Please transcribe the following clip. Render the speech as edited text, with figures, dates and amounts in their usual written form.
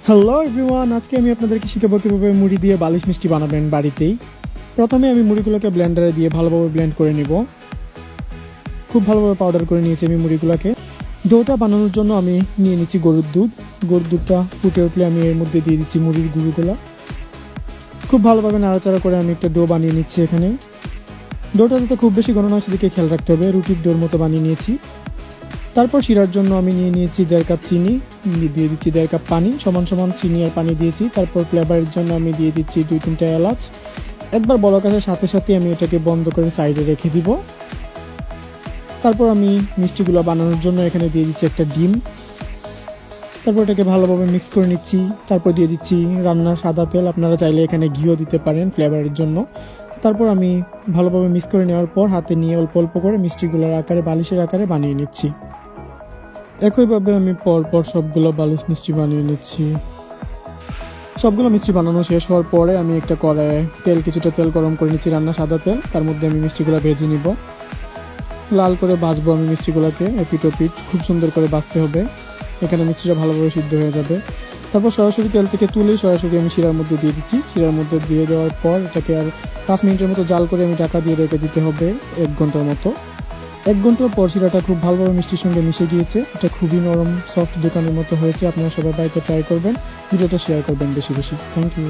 Hello everyone, আজকে আমি আপনাদেরকে শিখাবো কীভাবে মুড়ি দিয়ে বালিশ মিষ্টি বানাবেন বাড়িতেই। প্রথমে আমি মুড়িগুলোকে ব্লেন্ডারে দিয়ে ভালোভাবে ব্লেন্ড করে নিব। খুব ভালোভাবে পাউডার করে নিয়েছি আমি মুড়িগুলোকে। ডোটা বানানোর জন্য আমি নিয়ে নিচ্ছি গরুর দুধ। গরুর দুধটা ফুটে উঠলে আমি এর মধ্যে দিয়ে দিচ্ছি মুড়ির গুঁড়োগুলো। খুব ভালোভাবে নাড়াচাড়া করে আমি একটা ডো বানিয়ে নিচ্ছি। এখানে ডোটা যাতে খুব বেশি ঘন নয় সেদিকে খেয়াল রাখতে হবে। রুটির ডোর মতো বানিয়ে নিয়েছি। তারপর শিরার জন্য আমি নিয়ে নিয়েছি 1.5 কাপ চিনি, দিয়ে দিচ্ছি 1.5 কাপ পানি, সমান সমান চিনি আর পানি দিয়েছি। তারপর ফ্লেভারের জন্য আমি দিয়ে দিচ্ছি 2-3টা এলাচ। একবার বলক আসার সাথে সাথে আমি এটাকে বন্ধ করে সাইডে রেখে দিব। তারপর আমি মিষ্টিগুলো বানানোর জন্য এখানে দিয়ে দিচ্ছি একটা ডিম। তারপর এটাকে ভালোভাবে মিক্স করে নিচ্ছি। তারপর দিয়ে দিচ্ছি রান্নার সাদা তেল, আপনারা চাইলে এখানে ঘিও দিতে পারেন ফ্লেভারের জন্য। তারপর আমি ভালোভাবে মিক্স করে নেওয়ার পর হাতে নিয়ে অল্প অল্প করে মিষ্টিগুলোর আকারে বালিশের আকারে বানিয়ে নিচ্ছি। একইভাবে আমি পরপর সবগুলো বালিশ মিষ্টি বানিয়ে নিচ্ছি। সবগুলো মিষ্টি বানানো শেষ হওয়ার পরে আমি একটা কড়াইয়ে কিছুটা তেল গরম করে নিচ্ছি, রান্না সাদা তেল। তার মধ্যে আমি মিষ্টিগুলো ভেজে নিব। লাল করে ভাজবো আমি মিষ্টিগুলোকে, এপিট ওপিট খুব সুন্দর করে ভাজতে হবে। এখানে মিষ্টিটা ভালোভাবে সিদ্ধ হয়ে যাবে। তারপর সরাসরি তেল থেকে তুলেই সরাসরি আমি শিরার মধ্যে দিয়ে দিচ্ছি। শিরার মধ্যে দিয়ে দেওয়ার পর এটাকে আর 5 মিনিটের মতো জাল করে আমি ঢাকা দিয়ে রেখে দিতে হবে 1 ঘন্টার মতো। 1 ঘন্টার পর শিরাটা খুব ভালোভাবে মিষ্টির সঙ্গে মিশে গিয়েছে। এটা খুবই নরম সফট দোকানের মতো হয়েছে। আপনারা সবাই বাড়িতে ট্রাই করবেন। ভিডিওটা শেয়ার করবেন বেশি বেশি। Thank you.